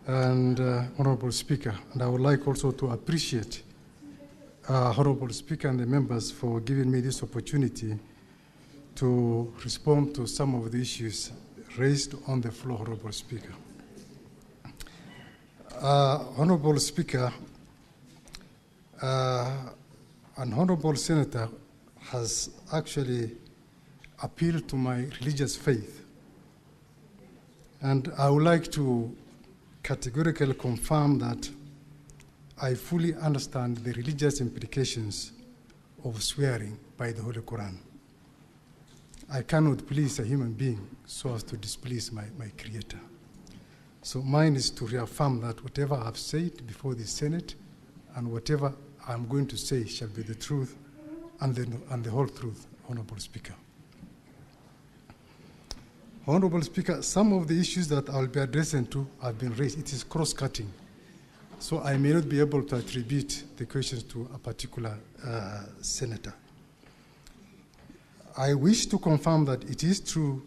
and Honorable Speaker. And I would like also to appreciate Honorable Speaker and the members for giving me this opportunity to respond to some of the issues raised on the floor, Honorable Speaker. Honorable Speaker, an Honorable Senator has actually appealed to my religious faith. And I would like to categorically confirm that I fully understand the religious implications of swearing by the Holy Quran. I cannot please a human being so as to displease my Creator. So mine is to reaffirm that whatever I've said before the Senate and whatever I'm going to say shall be the truth and the whole truth, Honorable Speaker. Honorable Speaker, some of the issues that I'll be addressing to have been raised. It is cross-cutting. So I may not be able to attribute the questions to a particular senator. I wish to confirm that it is true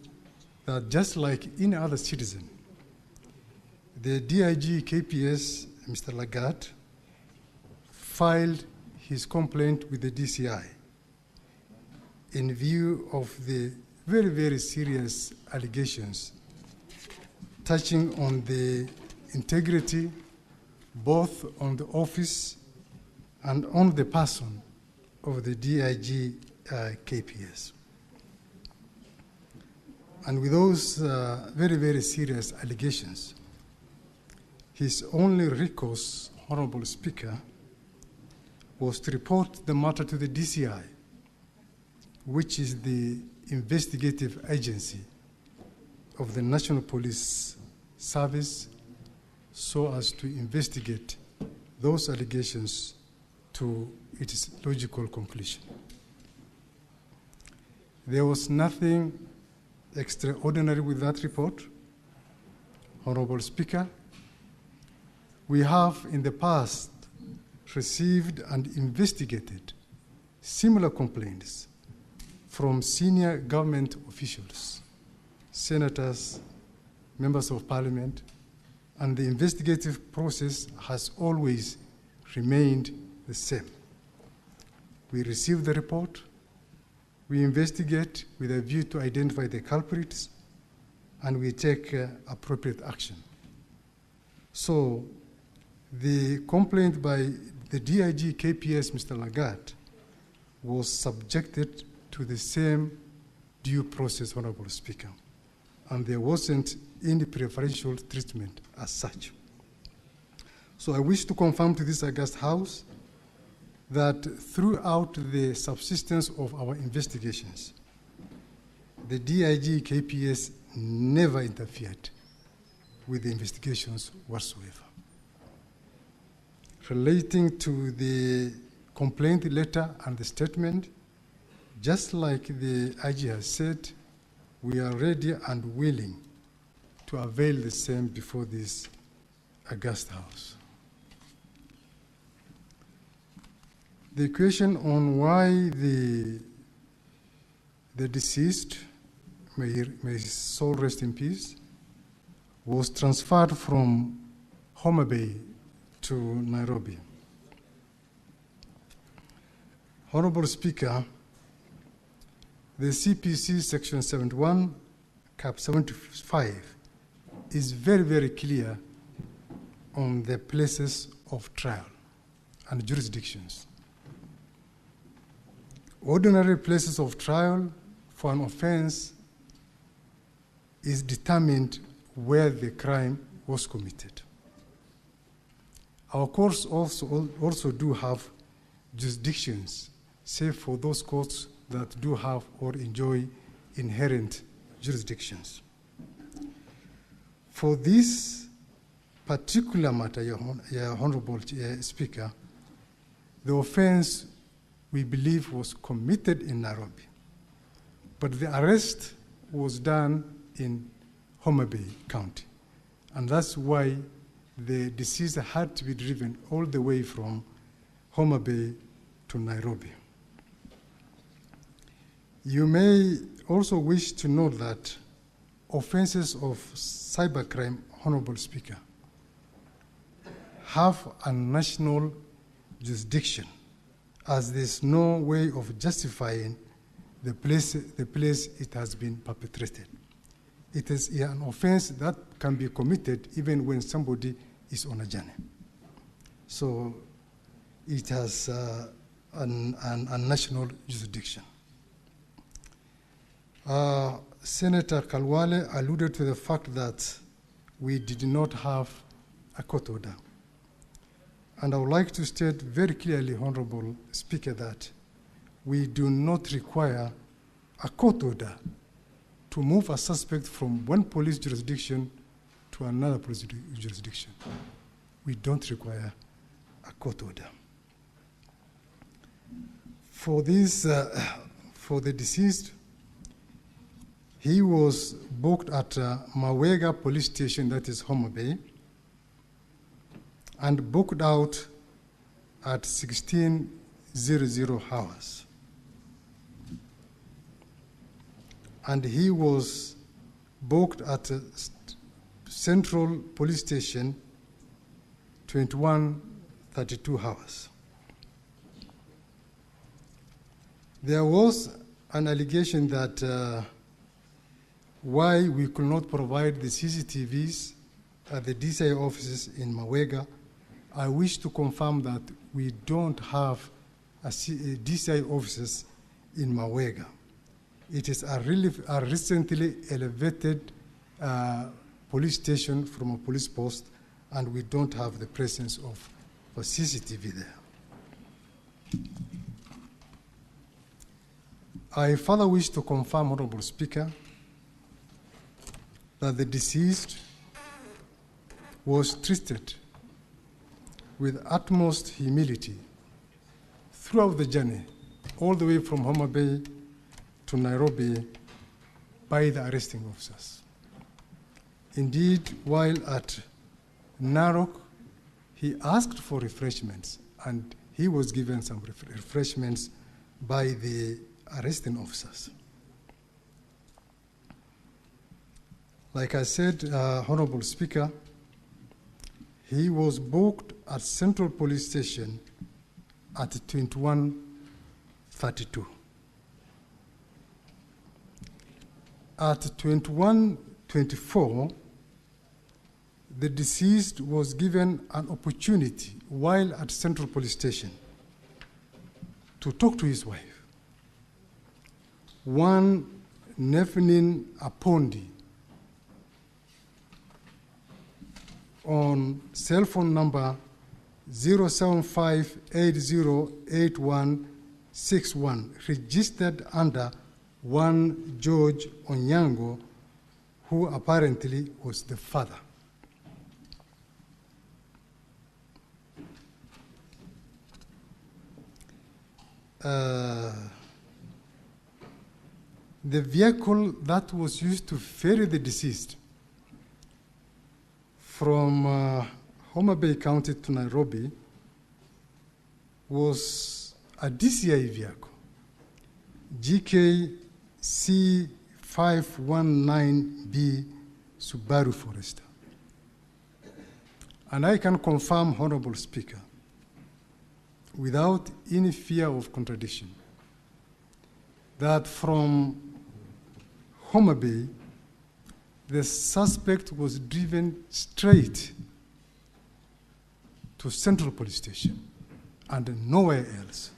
that just like any other citizen, the DIG KPS, Mr. Lagat, filed his complaint with the DCI in view of the very, very serious allegations touching on the integrity, both on the office and on the person of the DIG KPS. And with those very, very serious allegations, his only recourse, Honorable Speaker, was to report the matter to the DCI, which is the investigative agency of the National Police Service, so as to investigate those allegations to its logical conclusion. There was nothing extraordinary with that report. Honorable Speaker, we have in the past received and investigated similar complaints from senior government officials, senators, members of parliament, and the investigative process has always remained the same. We receive the report, we investigate with a view to identify the culprits, and we take appropriate action. So the complaint by the DIG KPS, Mr. Lagat, was subjected to the same due process, Honorable Speaker, and there wasn't any preferential treatment as such. So I wish to confirm to this august House that throughout the subsistence of our investigations, the DIG KPS never interfered with the investigations whatsoever. Relating to the complaint letter and the statement, just like the IG has said, we are ready and willing to avail the same before this august House. The question on why the deceased, may his soul rest in peace, was transferred from HOMA Bay to Nairobi. Honorable Speaker, the CPC Section 71, Cap 75, is very, very clear on the places of trial and jurisdictions. Ordinary places of trial for an offense is determined where the crime was committed. Our courts also do have jurisdictions, save for those courts that do have or enjoy inherent jurisdictions. For this particular matter, Your Honorable Speaker, the offense we believe was committed in Nairobi, but the arrest was done in HOMA Bay County, and that's why the deceased had to be driven all the way from HOMA Bay to Nairobi. You may also wish to note that offenses of cybercrime, Honorable Speaker, have a national jurisdiction, as there's no way of justifying the place it has been perpetrated. It is an offense that can be committed even when somebody is on a journey. So it has a national jurisdiction. Senator Kalwale alluded to the fact that we did not have a court order. And I would like to state very clearly, Honorable Speaker, that we do not require a court order to move a suspect from one police jurisdiction to another police jurisdiction. We don't require a court order. For this, for the deceased, he was booked at Mawega Police Station, that is HOMA Bay, and booked out at 16:00 hours. And he was booked at Central Police Station 21:32 hours. There was an allegation that why we could not provide the CCTVs at the DCI offices in Mawega. I wish to confirm that we don't have a DCI offices in Mawega. It is a recently elevated police station from a police post, and we don't have the presence of a CCTV there. I further wish to confirm, Honorable Speaker, that the deceased was treated with utmost humility throughout the journey, all the way from HOMA Bay to Nairobi, by the arresting officers. Indeed, while at Narok, he asked for refreshments, and he was given some refreshments by the arresting officers. Like I said, Honorable Speaker, he was booked at Central Police Station at 21:32. At 21:24, the deceased was given an opportunity while at Central Police Station to talk to his wife. One Nefnin Apondi, on cell phone number 075808161, registered under one George Onyango, who apparently was the father. The vehicle that was used to ferry the deceased from Homa Bay County to Nairobi was a DCI vehicle, GKC 519B Subaru Forester. And I can confirm, Honorable Speaker, without any fear of contradiction, that from Homa Bay, the suspect was driven straight to Central Police Station and nowhere else.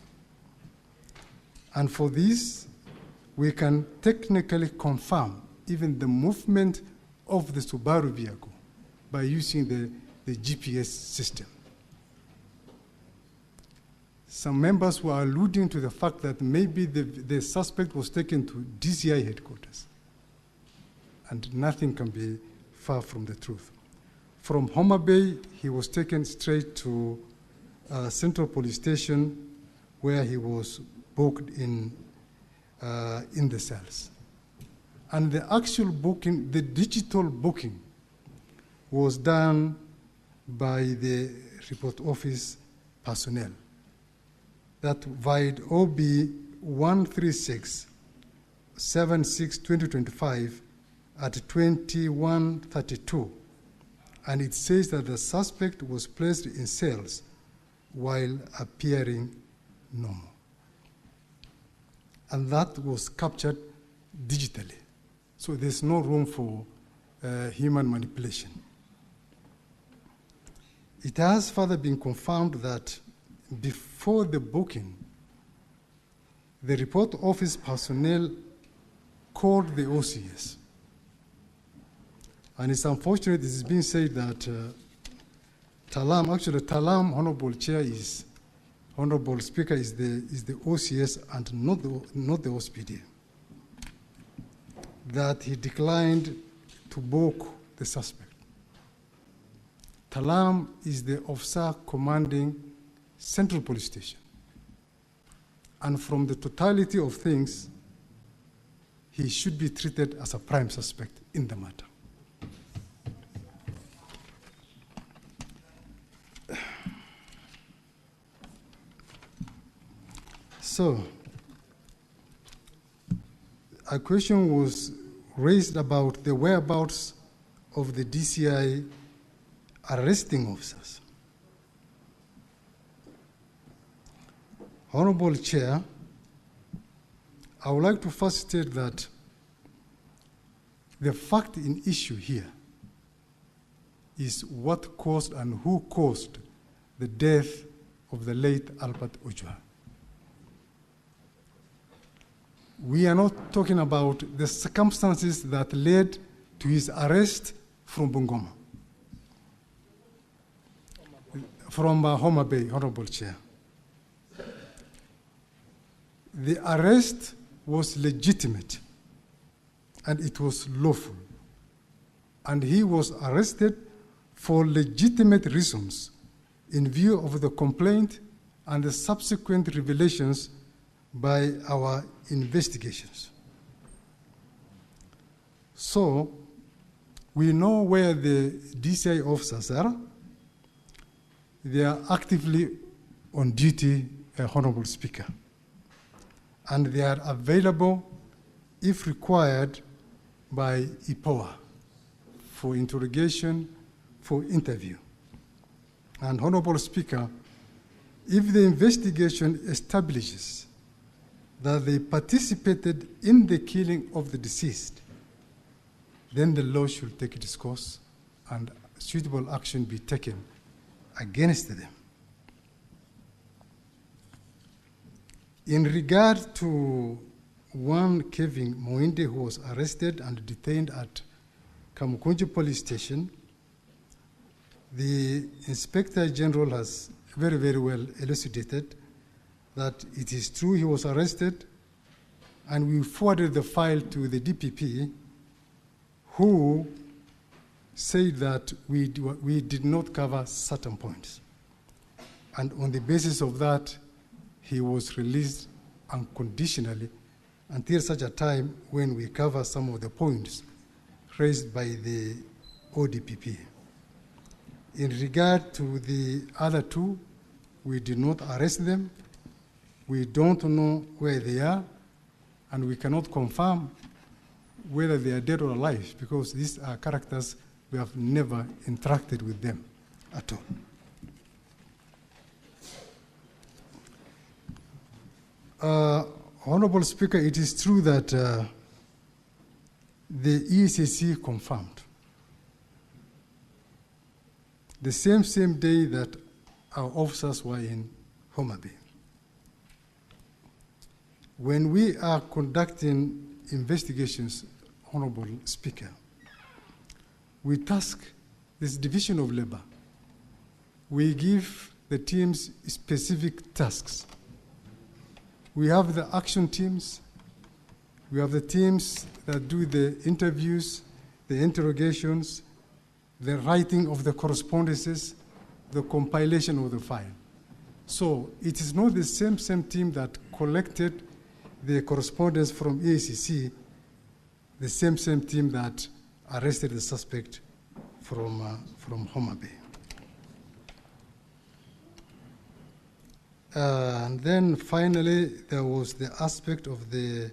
And for this, we can technically confirm even the movement of the Subaru vehicle by using the GPS system. Some members were alluding to the fact that maybe the suspect was taken to DCI headquarters, and nothing can be far from the truth. From Homa Bay, he was taken straight to Central Police Station, where he was booked in the cells. And the actual booking, the digital booking, was done by the report office personnel. That via OB 136-76-2025 at 21:32 and it says that the suspect was placed in cells while appearing normal. And that was captured digitally. So there's no room for human manipulation. It has further been confirmed that before the booking, the report office personnel called the OCS. And it's unfortunate, it is being said that Talam, Honorable Chair, Honorable Speaker, is the OCS and not the OSPD. That he declined to book the suspect. Talam is the officer commanding Central Police Station. And from the totality of things, he should be treated as a prime suspect in the matter. So, a question was raised about the whereabouts of the DCI arresting officers. Honorable Chair, I would like to first state that the fact in issue here is what caused and who caused the death of the late Albert Ojwang. We are not talking about the circumstances that led to his arrest from Bungoma, from HOMA Bay, Honorable Chair. The arrest was legitimate and it was lawful. And he was arrested for legitimate reasons in view of the complaint and the subsequent revelations by our investigations. So, we know where the DCI officers are. They are actively on duty, Honorable Speaker. And they are available, if required, by IPOA for interrogation, for interview. And Honorable Speaker, if the investigation establishes that they participated in the killing of the deceased, then the law should take its course and suitable action be taken against them. In regard to one Kevin Moinde who was arrested and detained at Kamukunji Police Station, the Inspector General has very, very well elucidated that it is true he was arrested, and we forwarded the file to the DPP, who said that we did not cover certain points. And on the basis of that, he was released unconditionally until such a time when we cover some of the points raised by the ODPP. In regard to the other two, we did not arrest them. We don't know where they are, and we cannot confirm whether they are dead or alive, because these are characters we have never interacted with them at all. Honorable Speaker, it is true that the ECC confirmed the same day that our officers were in HOMA Bay. When we are conducting investigations, Honorable Speaker, we task this division of labor. We give the teams specific tasks. We have the action teams. We have the teams that do the interviews, the interrogations, the writing of the correspondences, the compilation of the file. So it is not the same team that collected the correspondence from EACC, the same team that arrested the suspect from HOMA Bay. And then finally, there was the aspect of the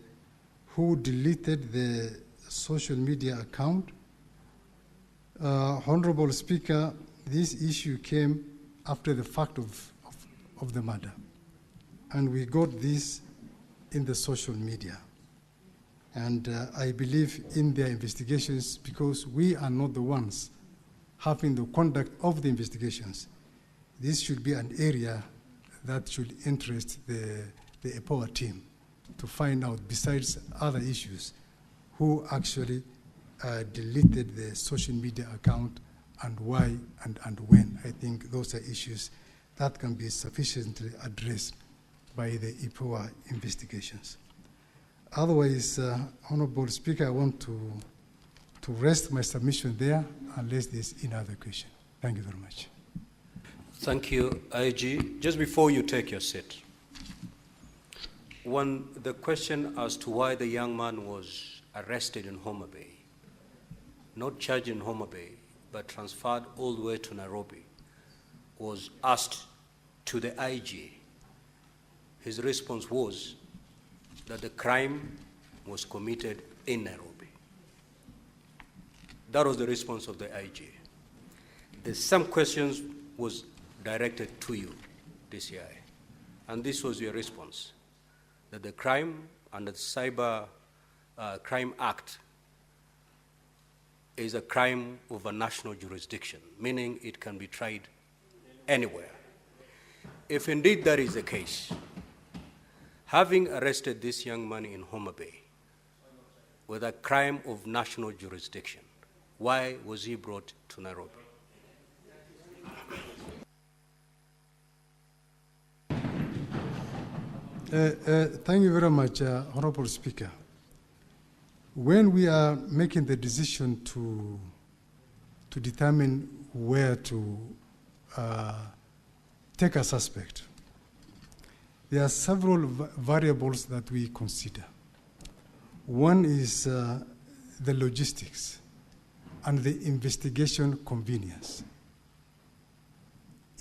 who deleted the social media account. Honorable Speaker, this issue came after the fact of the murder. And we got this in the social media. And I believe in their investigations, because we are not the ones having the conduct of the investigations. This should be an area that should interest the EPOA team to find out, besides other issues, who actually deleted the social media account and why and when. I think those are issues that can be sufficiently addressed by the EPOA investigations. Otherwise, Honorable Speaker, I want to rest my submission there unless there's any other question. Thank you very much. Thank you, IG. Just before you take your seat, the question as to why the young man was arrested in Homa Bay, not charged in Homa Bay, but transferred all the way to Nairobi, was asked to the IG. His response was that the crime was committed in Nairobi. That was the response of the IG. Some questions was directed to you, DCI, and this was your response, that the crime under the Cyber Crime Act is a crime of a national jurisdiction, meaning it can be tried anywhere. If indeed that is the case, having arrested this young man in Homa Bay with a crime of national jurisdiction, why was he brought to Nairobi? Thank you very much, Honorable Speaker. When we are making the decision to determine where to take a suspect, there are several variables that we consider. One is the logistics and the investigation convenience.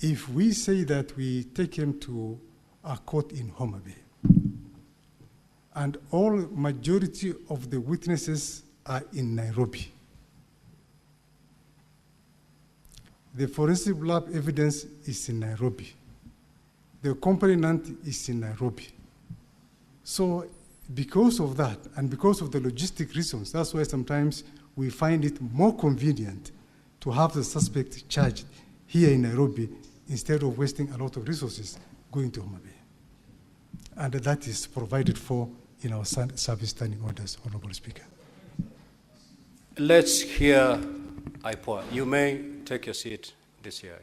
If we say that we take him to a court in Homa Bay, and majority of the witnesses are in Nairobi, the forensic lab evidence is in Nairobi, the complainant is in Nairobi. So because of that, and because of the logistic reasons, that's why sometimes we find it more convenient to have the suspect charged here in Nairobi instead of wasting a lot of resources going to Homa Bay. And that is provided for in our service standing orders, Honorable Speaker. Let's hear IPOA. You may take your seat, DCI.